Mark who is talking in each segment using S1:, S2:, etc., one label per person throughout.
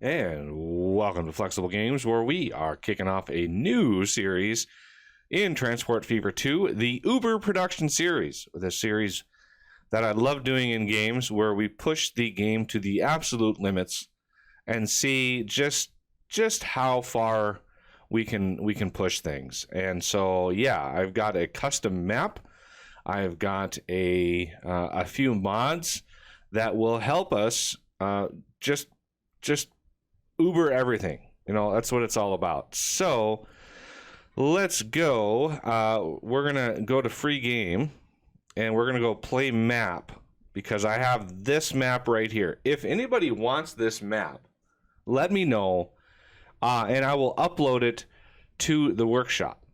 S1: And welcome to Flexible Games, where we are kicking off a new series in Transport Fever 2, the Uber production series. The series that I love doing in games, where we push the game to the absolute limits and see just how far we can push things. And so, yeah, I've got a custom map. I've got a few mods that will help us just Uber everything. You know, that's what it's all about. So let's go. We're going to go to free game and we're going to go play map because I have this map right here. If anybody wants this map, let me know and I will upload it to the workshop.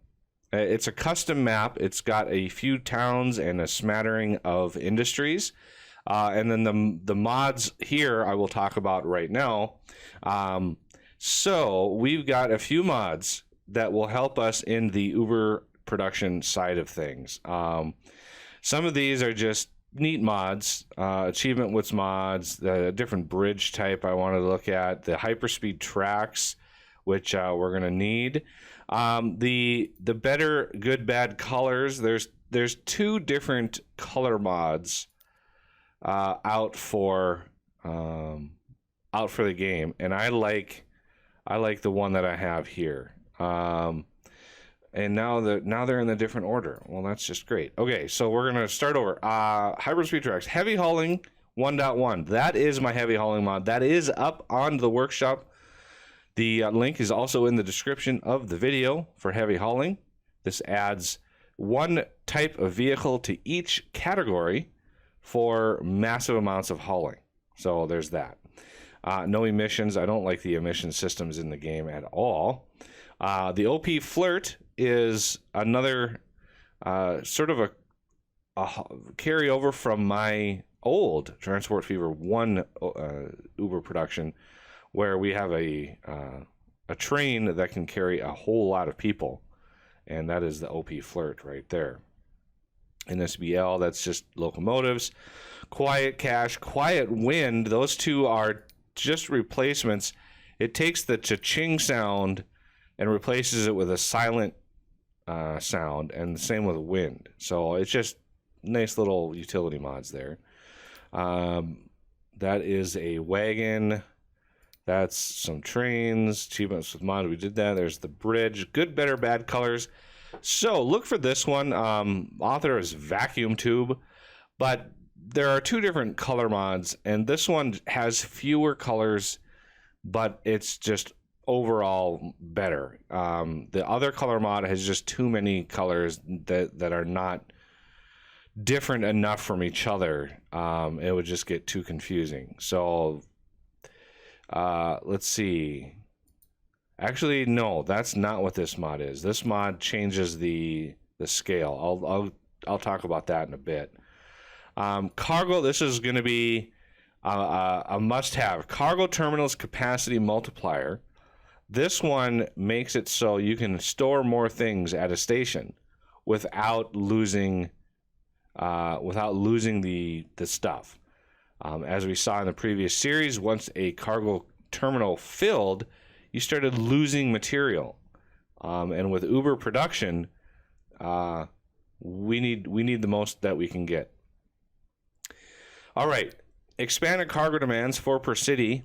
S1: It's a custom map. It's got a few towns and a smattering of industries. And then the mods here I will talk about right now. So we've got a few mods that will help us in the Uber production side of things. Some of these are just neat mods, achievement woods mods, the different bridge type I wanted to look at, the hyperspeed tracks, which we're going to need. The better, good, bad colors. There's two different color mods out for the game, and I like the one that I have here. And now they're in the different order. Well, that's just great. Okay, so we're gonna start over. Hyperspeed tracks, heavy hauling 1.1. That is my heavy hauling mod. That is up on the workshop. The link is also in the description of the video for heavy hauling. This adds one type of vehicle to each category for massive amounts of hauling. So there's that. No emissions. I don't like the emission systems in the game at all. The OP Flirt is another sort of a carryover from my old Transport Fever 1 Uber production, where we have a train that can carry a whole lot of people, and that is the OP Flirt right there. In SBL, that's just locomotives. Quiet Cash, Quiet Wind, those two are just replacements. It takes the cha-ching sound and replaces it with a silent sound, and the same with Wind. So it's just nice little utility mods there. That is a wagon. That's some trains. Achievements with mod, we did that. There's the bridge. Good, better, bad colors. So look for this one. Author is Vacuum Tube, but there are two different color mods, and this one has fewer colors, but it's just overall better. The other color mod has just too many colors that are not different enough from each other. It would just get too confusing. So let's see. Actually, no, that's not what this mod is. This mod changes the scale. I'll talk about that in a bit. Cargo, this is going to be a must-have. Cargo terminals capacity multiplier. This one makes it so you can store more things at a station without losing the stuff. As we saw in the previous series, once a cargo terminal filled, you started losing material, and with Uber production, we need the most that we can get. All right, expanded cargo demands 4 per city.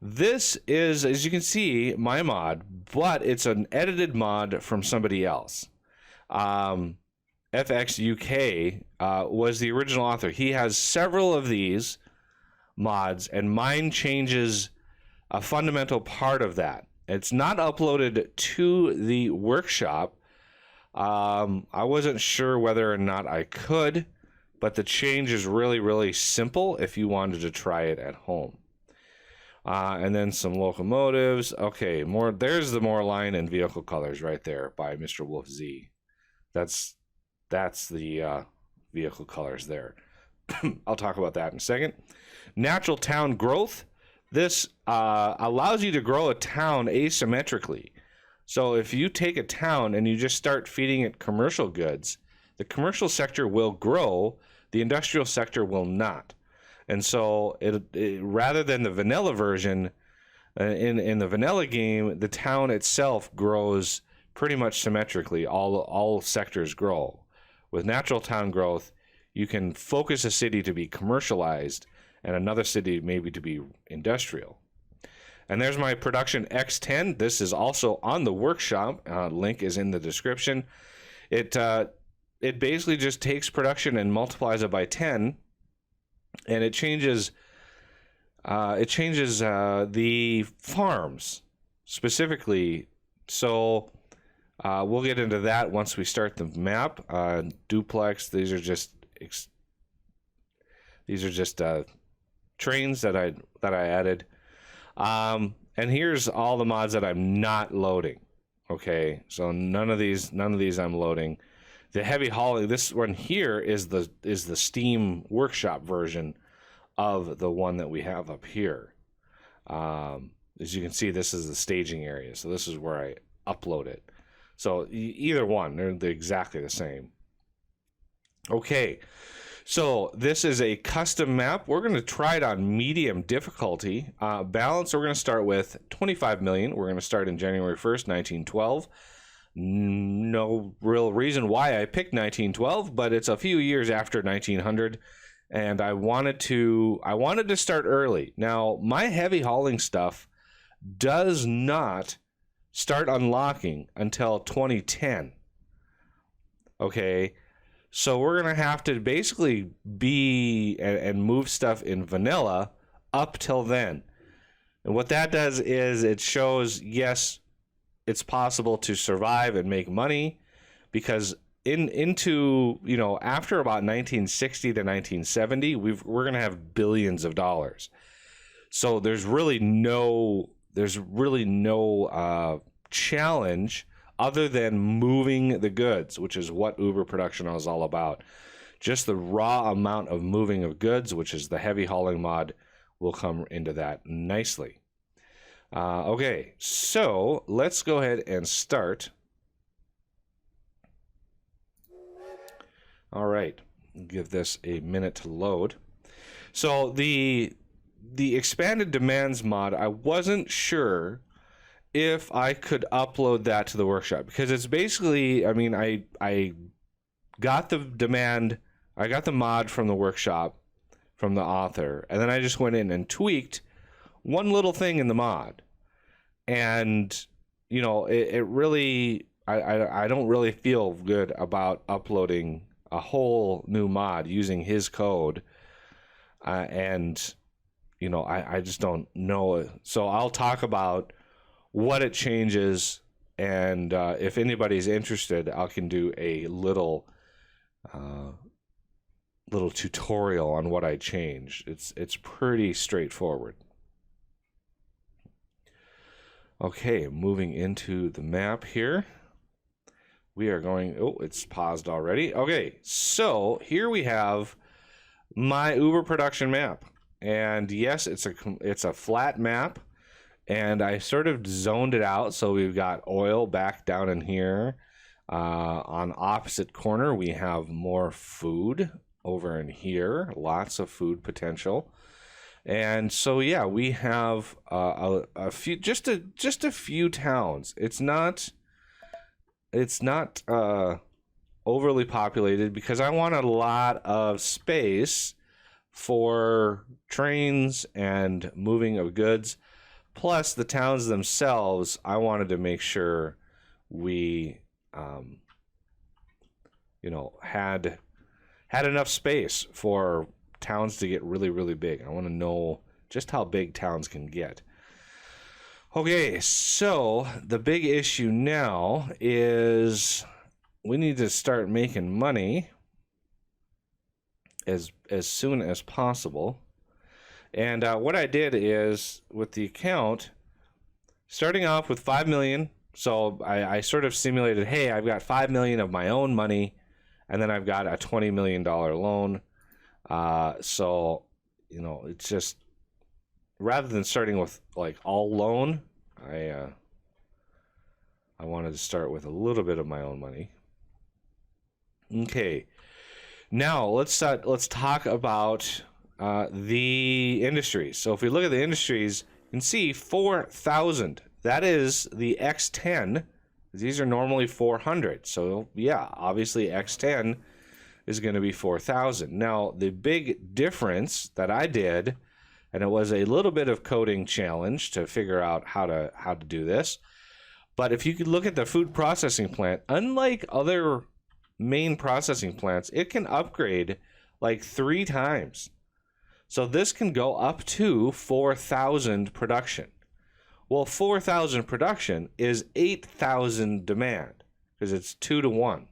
S1: This is, as you can see, my mod, but it's an edited mod from somebody else. FXUK was the original author. He has several of these mods, and mine changes a fundamental part of that. It's not uploaded to the workshop. I wasn't sure whether or not I could, but the change is really, really simple if you wanted to try it at home. And then some locomotives. Okay, there's the more line and vehicle colors right there by Mr. Wolf Z. That's the vehicle colors there. I'll talk about that in a second. Natural town growth. This allows you to grow a town asymmetrically. So if you take a town and you just start feeding it commercial goods, the commercial sector will grow, the industrial sector will not. And so it rather than the vanilla version, In the vanilla game, the town itself grows pretty much symmetrically. All sectors grow. With natural town growth, you can focus a city to be commercialized and another city maybe to be industrial. And there's my production X10. This is also on the workshop. Link is in the description. It basically just takes production and multiplies it by 10, and it changes the farms specifically. So we'll get into that once we start the map. Duplex. These are just trains that I added. And here's all the mods that I'm not loading. Okay, so none of these I'm loading. The heavy hauling, this one here is the Steam Workshop version of the one that we have up here. As you can see, this is the staging area, so this is where I upload it. So either one, they're exactly the same. Okay, so this is a custom map. We're going to try it on medium difficulty. Balance, we're going to start with 25 million. We're going to start in January 1st, 1912. No real reason why I picked 1912, but it's a few years after 1900, and I wanted to start early. Now, my heavy hauling stuff does not start unlocking until 2010. Okay, so we're gonna have to basically be and move stuff in vanilla up till then. And what that does is it shows, yes, it's possible to survive and make money, because into after about 1960 to 1970, we're gonna have billions of dollars. So there's really no challenge other than moving the goods, which is what Uber production is all about. Just the raw amount of moving of goods, which is the heavy hauling mod, will come into that nicely. Okay, so let's go ahead and start. All right, give this a minute to load. So the expanded demands mod, I wasn't sure if I could upload that to the workshop, because it's basically, I mean, I got the demand, I got the mod from the workshop, from the author, and then I just went in and tweaked one little thing in the mod. And it really, I don't really feel good about uploading a whole new mod using his code, and I just don't know. So I'll talk about what it changes, and if anybody's interested, I can do a little tutorial on what I changed. It's pretty straightforward. Okay, moving into the map here. We are going, oh, it's paused already. Okay, so here we have my Uber production map. And yes, it's a flat map, and I sort of zoned it out. So we've got oil back down in here. On opposite corner, we have more food over in here. Lots of food potential. And so yeah, we have a few, just a few towns. It's not overly populated, because I want a lot of space for trains and moving of goods. Plus the towns themselves, I wanted to make sure we had enough space for towns to get really, really big. I want to know just how big towns can get. Okay, so the big issue now is we need to start making money as soon as possible. And what I did is, with the account, starting off with 5 million. So I sort of simulated, hey, I've got 5 million of my own money, and then I've got a $20 million loan. So it's just, rather than starting with like all loan, I wanted to start with a little bit of my own money. Okay, now let's talk about the industries. So if we look at the industries, can see 4,000. That is the X10. These are normally 400. So yeah, obviously X10 is going to be 4,000. Now, the big difference that I did, and it was a little bit of coding challenge to figure out how to do this, but if you could look at the food processing plant, unlike other main processing plants, it can upgrade like 3 times. So this can go up to 4,000 production. Well, 4,000 production is 8,000 demand because it's 2 to 1.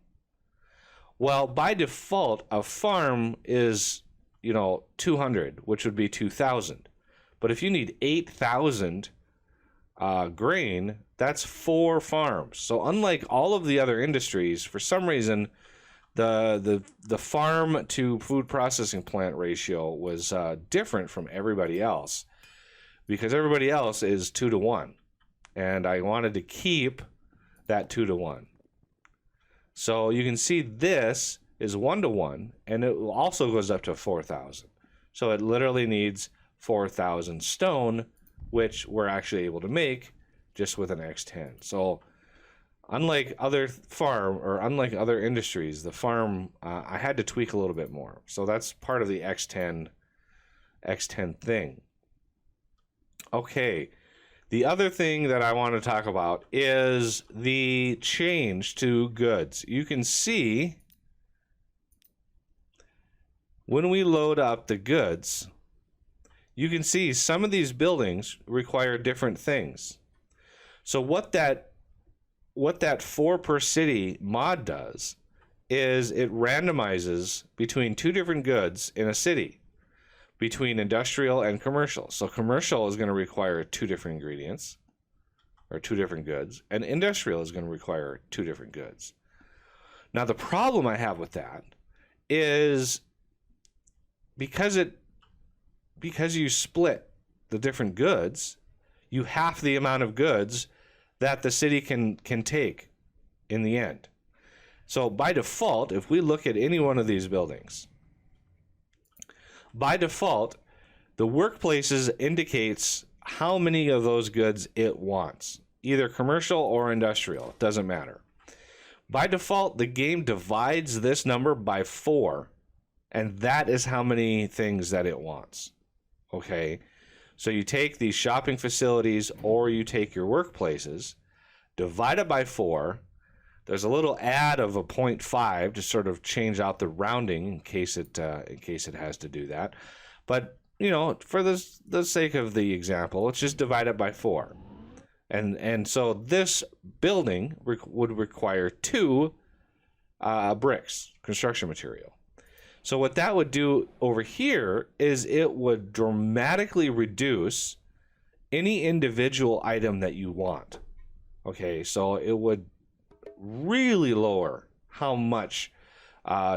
S1: Well, by default, a farm is, 200, which would be 2,000. But if you need 8,000 grain, that's 4 farms. So unlike all of the other industries, for some reason, the farm to food processing plant ratio was different from everybody else, because everybody else is 2 to 1, and I wanted to keep that 2 to 1. So you can see this is 1 to 1, and it also goes up to 4,000. So it literally needs 4,000 stone, which we're actually able to make just with an X10. So unlike other industries, the farm I had to tweak a little bit more. So that's part of the X10 thing. Okay. The other thing that I want to talk about is the change to goods. You can see when we load up the goods, you can see some of these buildings require different things. So what that 4 per city mod does is it randomizes between 2 different goods in a city, between industrial and commercial. So commercial is going to require 2 different ingredients, or 2 different goods, and industrial is going to require 2 different goods. Now the problem I have with that is because you split the different goods, you half the amount of goods that the city can take in the end. So by default, if we look at any one of these buildings, by default, the workplaces indicates how many of those goods it wants, either commercial or industrial, it doesn't matter. By default, the game divides this number by 4, and that is how many things that it wants. Okay, so you take these shopping facilities or you take your workplaces, divide it by 4. There's a little add of a 0.5 to sort of change out the rounding in case it has to do that. But for the sake of the example, let's just divide it by 4. And so this building would require 2 bricks, construction material. So what that would do over here is it would dramatically reduce any individual item that you want. Okay, so it would really lower how much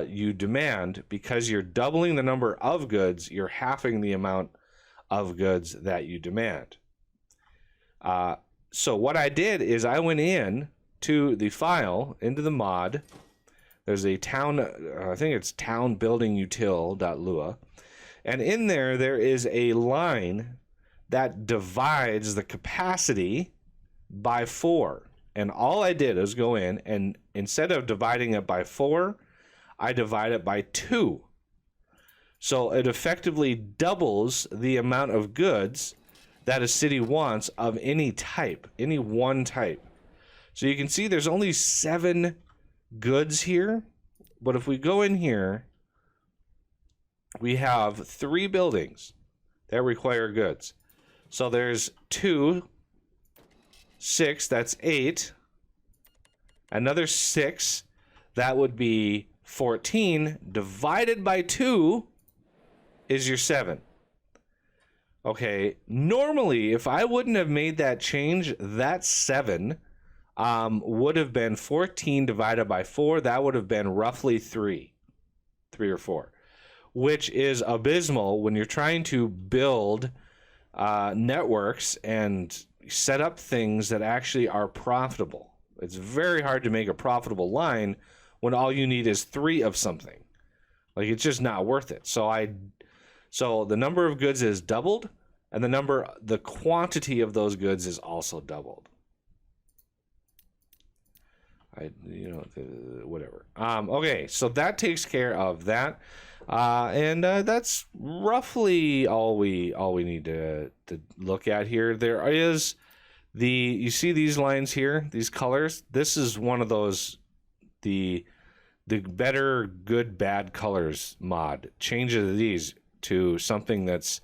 S1: you demand, because you're doubling the number of goods, you're halving the amount of goods that you demand. So what I did is I went in to the file, into the mod. There's a town, I think it's town building util.lua. And in there is a line that divides the capacity by 4. And all I did is go in, and instead of dividing it by 4, I divide it by 2. So it effectively doubles the amount of goods that a city wants of any type, any one type. So you can see there's only 7 goods here, but if we go in here, we have 3 buildings that require goods. So there's 2, 6, that's 8, another 6, that would be 14, divided by 2 is your 7. Okay, normally if I wouldn't have made that change, that 7 would have been 14 divided by 4. That would have been roughly 3 or 4, which is abysmal when you're trying to build networks and set up things that actually are profitable. It's very hard to make a profitable line when all you need is 3 of something. Like, it's just not worth it. So the number of goods is doubled, and the quantity of those goods is also doubled. Whatever. Okay, so that takes care of that, and that's roughly all we need to look at here. There is you see these lines here, these colors. This is one of those the better good bad colors mod changes these to something that's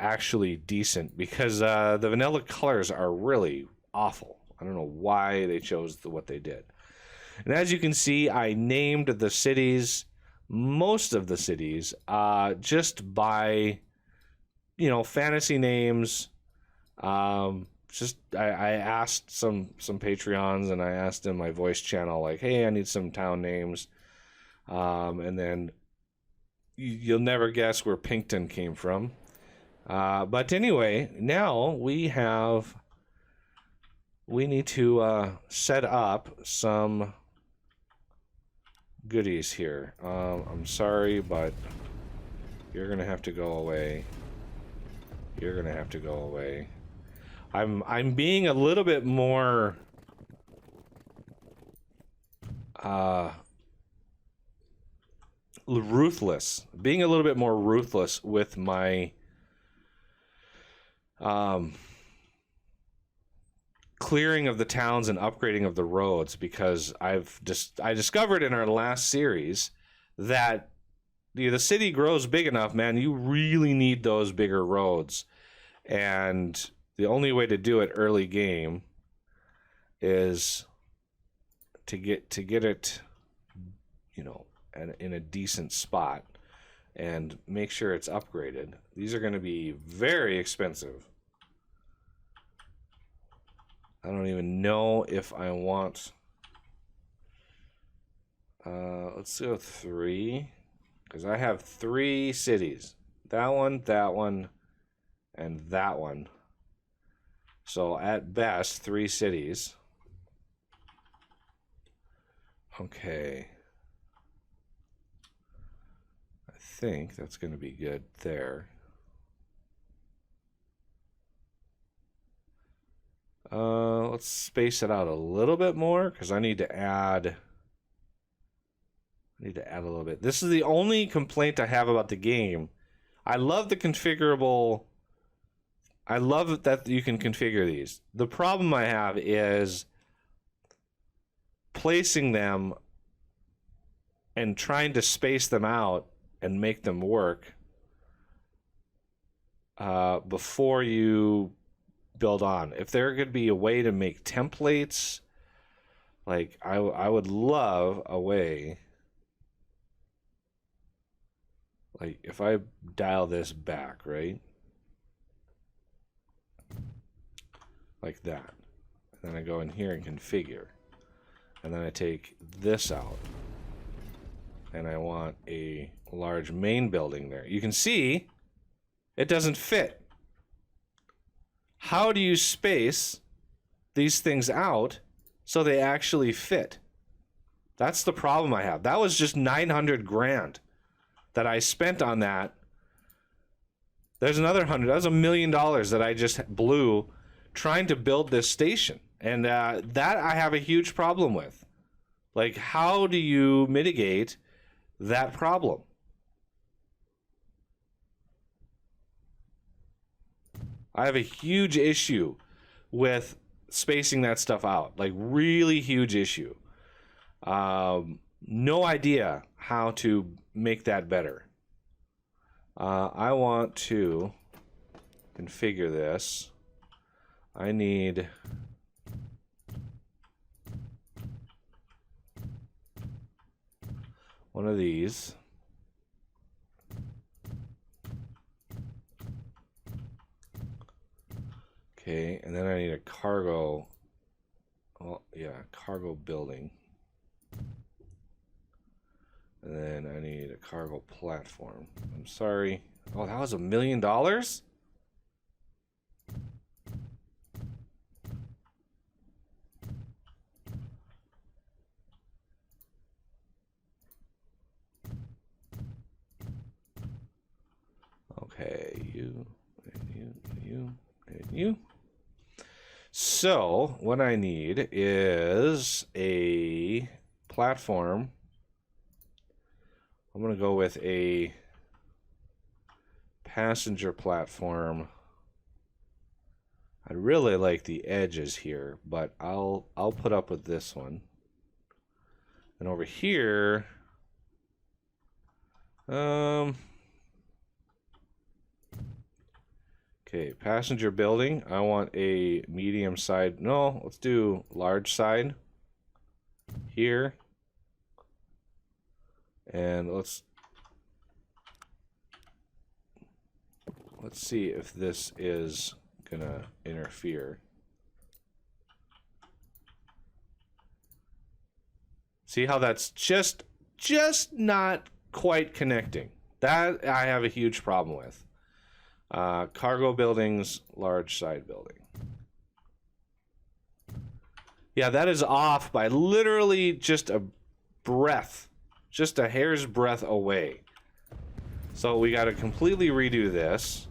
S1: actually decent, because the vanilla colors are really awful. I don't know why they chose what they did. And as you can see, I named the cities, most of the cities, just by, fantasy names. I asked some Patreons, and I asked in my voice channel, like, hey, I need some town names. And then you'll never guess where Pinkton came from. But anyway, now we need to set up some goodies here. I'm sorry, but you're gonna have to go away. You're gonna have to go away. I'm being a little bit more ruthless. Being a little bit more ruthless with my clearing of the towns and upgrading of the roads, because I discovered in our last series that the city grows big enough, man. You really need those bigger roads, and the only way to do it early game is to get it, in a decent spot and make sure it's upgraded. These are going to be very expensive. I don't even know if I want... let's go 3. Because I have 3 cities. That one, and that one. So at best, 3 cities. Okay. I think that's going to be good there. Let's space it out a little bit more, because I need to add a little bit. This is the only complaint I have about the game. I love the configurable. I love that you can configure these. The problem I have is placing them and trying to space them out and make them work before you build on. If there could be a way to make templates, like I would love a way, like if I dial this back, right, like that, and then I go in here and configure, and then I take this out, and I want a large main building there. You can see it doesn't fit. How do you space these things out so they actually fit? That's the problem I have. That was just 900 grand that I spent on that. There's another 100. That was $1 million that I just blew trying to build this station. And that I have a huge problem with. Like, how do you mitigate that problem? I have a huge issue with spacing that stuff out. Like, really huge issue. No idea how to make that better. I want to configure this. I need one of these. Okay, and then I need a cargo. Well, yeah, cargo building. And then I need a cargo platform. I'm sorry. Oh, that was $1 million? Okay, you you. So what I need is a platform. I'm going to go with a passenger platform. I really like the edges here, but I'll put up with this one. And over here, okay, passenger building. I want a medium side. No, let's do large side here. And let's see if this is gonna interfere. See how that's just not quite connecting. That I have a huge problem with. Cargo buildings, large side building. Yeah, that is off by literally just a breath. Just a hair's breadth away. So we got to completely redo this.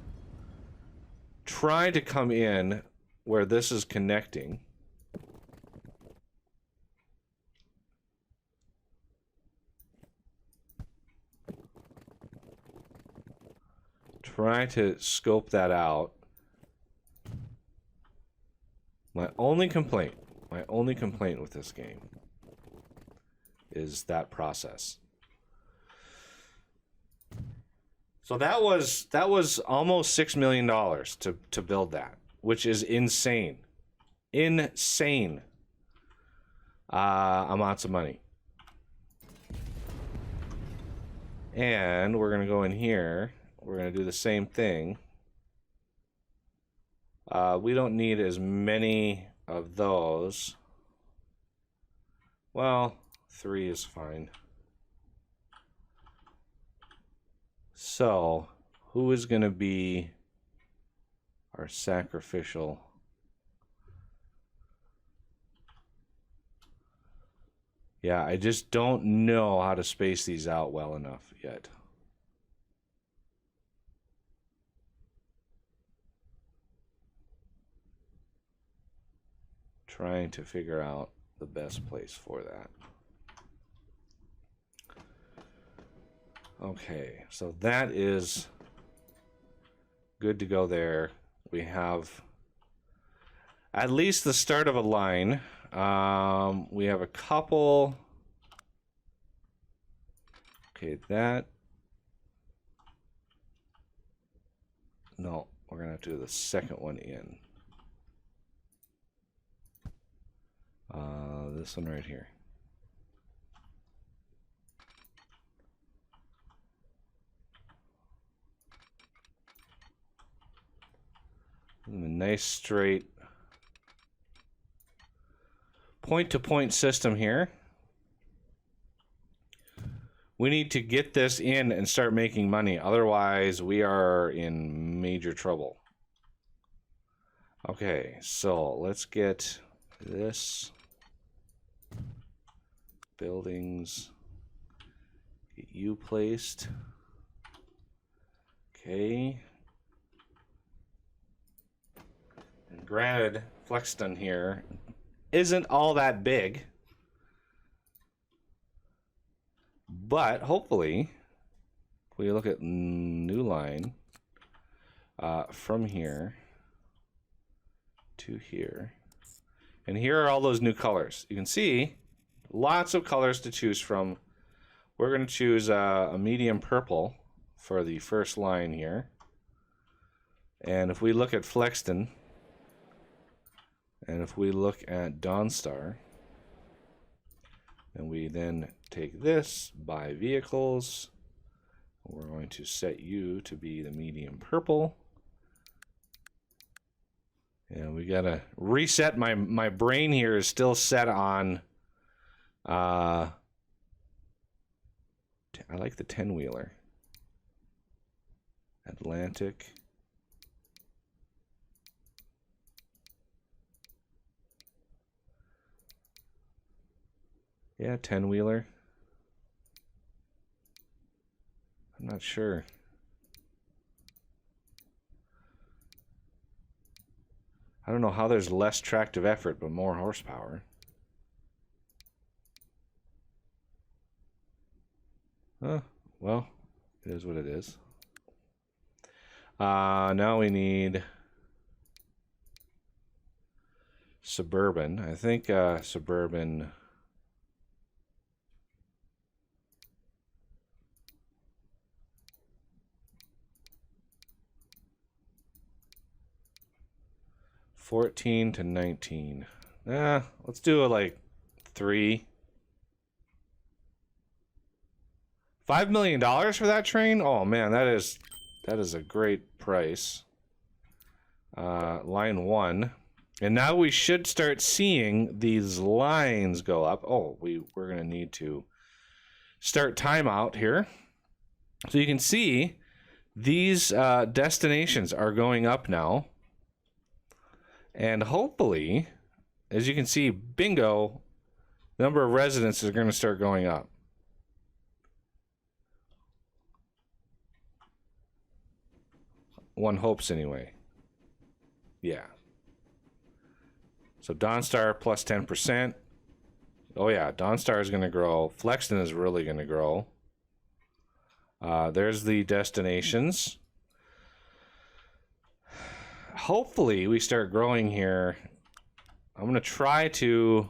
S1: Try to come in where this is connecting. Try to scope that out. My only complaint with this game is that process. So that was almost $6 million to build that, which is insane. Insane amounts of money. And we're gonna go in here. We're gonna do the same thing. We don't need as many of those. Well, 3 is fine. So, who is going to be our sacrificial? Yeah, I just don't know how to space these out well enough yet. Trying to figure out the best place for that. Okay, so that is good to go there. We have at least the start of a line. We have a couple. Okay, that. No, we're going to have to do the second one in. This one right here. A nice straight point-to-point system here. We need to get this in and start making money. Otherwise, we are in major trouble. Okay, so let's get this. Buildings. Get you placed. Okay. And granted, Flexton here isn't all that big. But hopefully, if we look at new line, from here to here, and here are all those new colors. You can see lots of colors to choose from. We're going to choose a medium purple for the first line here. And if we look at Flexton, and if we look at Dawnstar, and we then take this, buy vehicles, we're going to set you to be the medium purple. And we gotta reset, my brain here is still set on, I like the 10-wheeler. Atlantic. Yeah, 10-wheeler. I'm not sure. I don't know how there's less tractive effort, but more horsepower. Well, it is what it is. Now we need suburban. I think suburban. $14 to $19. Let's do it like 3. $5 million for that train? Oh man, that is a great price. Line 1. And now we should start seeing these lines go up. Oh, we're gonna need to start timeout here. So you can see these destinations are going up now. And hopefully, as you can see, bingo, the number of residents is going to start going up. One hopes anyway. Yeah. So Dawnstar plus 10%. Oh yeah, Dawnstar is going to grow. Flexton is really going to grow. There's the destinations. Hopefully we start growing here. I'm going to try to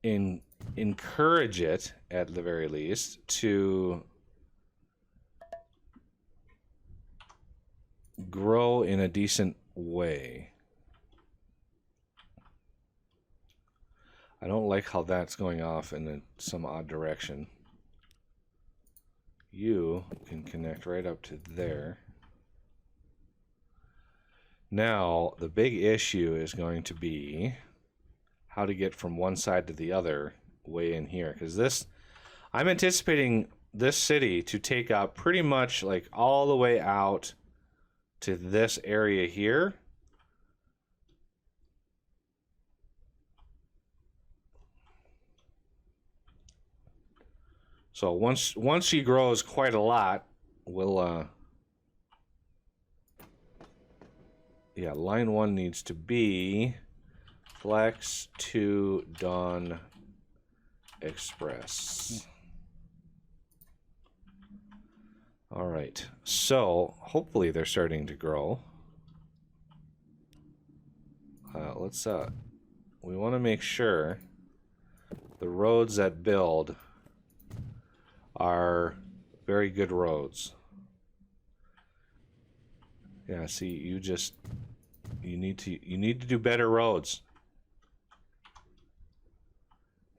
S1: encourage it, at the very least, to grow in a decent way. I don't like how that's going off in some odd direction. You can connect right up to there. Now, the big issue is going to be how to get from one side to the other way in here. Because I'm anticipating this city to take up pretty much like all the way out to this area here. So once she grows quite a lot, we'll yeah, line 1 needs to be Flex to Dawn Express. All right, so hopefully they're starting to grow. We want to make sure the roads that build are very good roads. Yeah, see, you need to do better roads.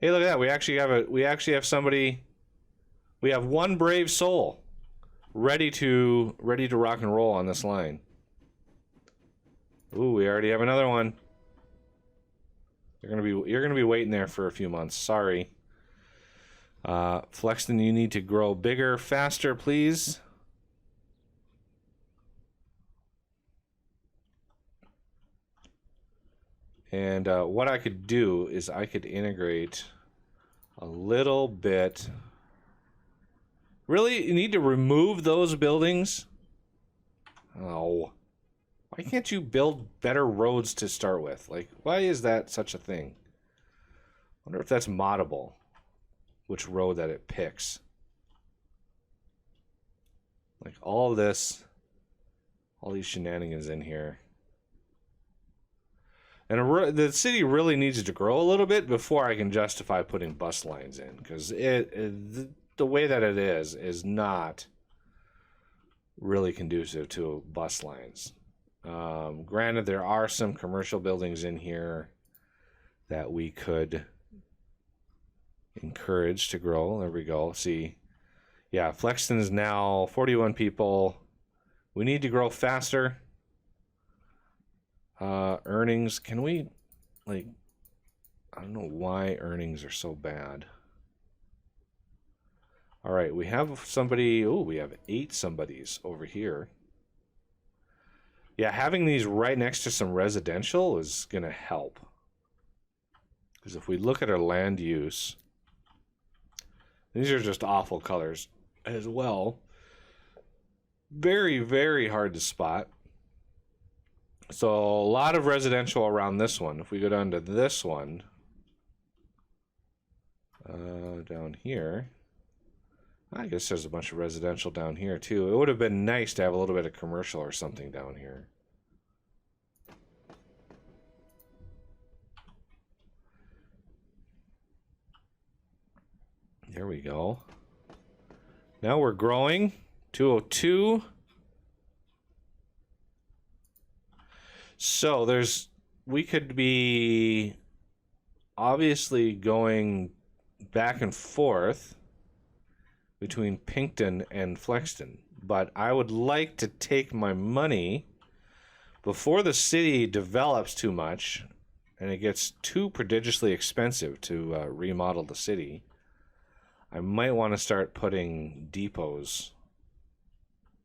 S1: Hey, look at that. We actually have somebody. We have one brave soul ready to rock and roll on this line. Ooh, we already have another one. You're gonna be waiting there for a few months. Sorry. Flexton, you need to grow bigger, faster, please. And what I could do is I could integrate a little bit. Really, you need to remove those buildings? Oh. Why can't you build better roads to start with? Like, why is that such a thing? I wonder if that's moddable. Which road that it picks. Like, all this, all these shenanigans in here. And the city really needs to grow a little bit before I can justify putting bus lines in, because the way that it is not really conducive to bus lines. Granted, there are some commercial buildings in here that we could encourage to grow. There we go. See, yeah, Flexton is now 41 people. We need to grow faster. Earnings, can we, like, I don't know why earnings are so bad. All right, we have somebody, oh, we have 8 somebodies over here. Yeah, having these right next to some residential is going to help. Because if we look at our land use, these are just awful colors as well. Very, very hard to spot. So a lot of residential around this one. If we go down to this one, down here, I guess there's a bunch of residential down here too. It would have been nice to have a little bit of commercial or something down here. There we go. Now we're growing. 202. So we could be obviously going back and forth between Pinkton and Flexton, but I would like to take my money before the city develops too much and it gets too prodigiously expensive to remodel the city. I might want to start putting depots,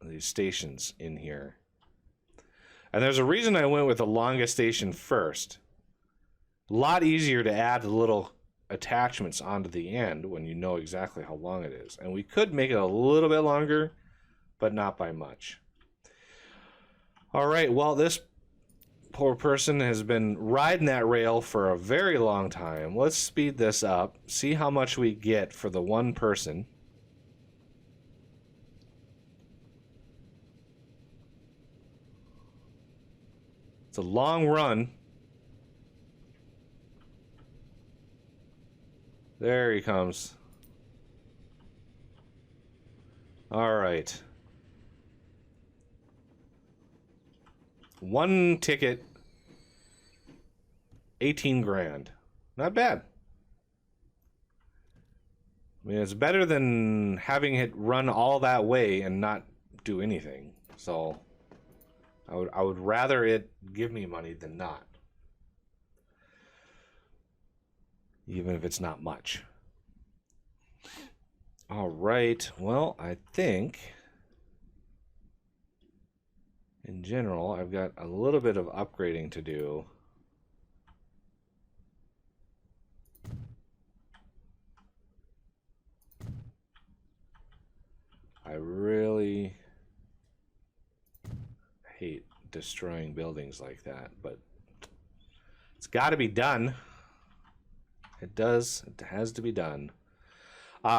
S1: these stations in here. And there's a reason I went with the longest station first. A lot easier to add the little attachments onto the end when you know exactly how long it is. And we could make it a little bit longer, but not by much. All right, well, this poor person has been riding that rail for a very long time. Let's speed this up, see how much we get for the one person. It's a long run. There he comes. All right. One ticket, 18 grand. Not bad. I mean, it's better than having it run all that way and not do anything. So I would rather it give me money than not. Even if it's not much. All right. Well, I think in general, I've got a little bit of upgrading to do. I really hate destroying buildings like that, but it's got to be done. It does. It has to be done.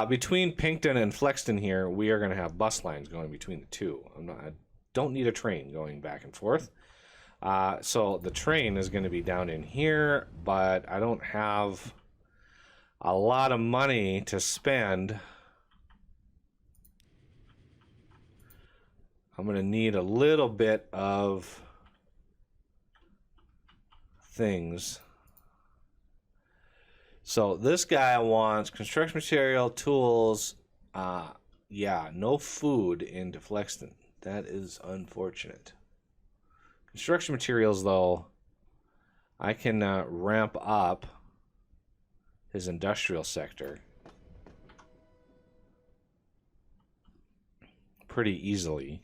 S1: Between Pinkton and Flexton here, we are going to have bus lines going between the two. I don't need a train going back and forth. So the train is going to be down in here, but I don't have a lot of money to spend. I'm going to need a little bit of things. So this guy wants construction material, tools. Yeah, no food into Flexton. That is unfortunate. Construction materials, though, I can ramp up his industrial sector pretty easily.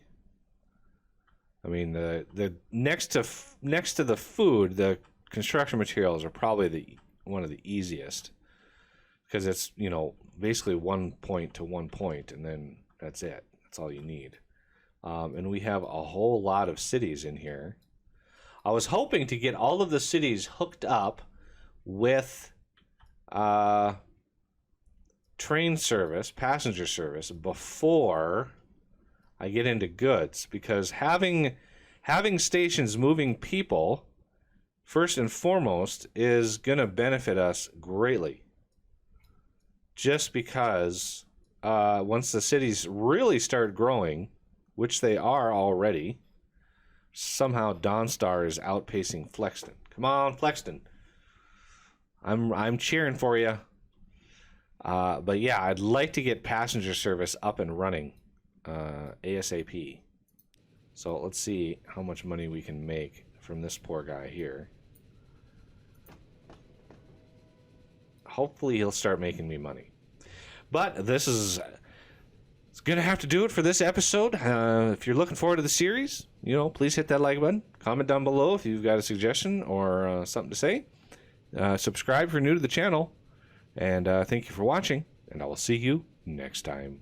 S1: I mean, the next to the food, the construction materials are probably one of the easiest, because it's, you know, basically 1 point to 1 point, and then that's it. That's all you need. And we have a whole lot of cities in here. I was hoping to get all of the cities hooked up with train service, passenger service, before I get into goods, because having stations moving people, first and foremost, is going to benefit us greatly. Just because once the cities really start growing, which they are already, somehow Dawnstar is outpacing Flexton. Come on, Flexton. I'm cheering for you. But yeah, I'd like to get passenger service up and running ASAP. So let's see how much money we can make from this poor guy here. Hopefully he'll start making me money. But it's gonna have to do it for this episode. If you're looking forward to the series, you know, please hit that like button. Comment down below if you've got a suggestion or something to say. Subscribe if you're new to the channel. And thank you for watching, and I will see you next time.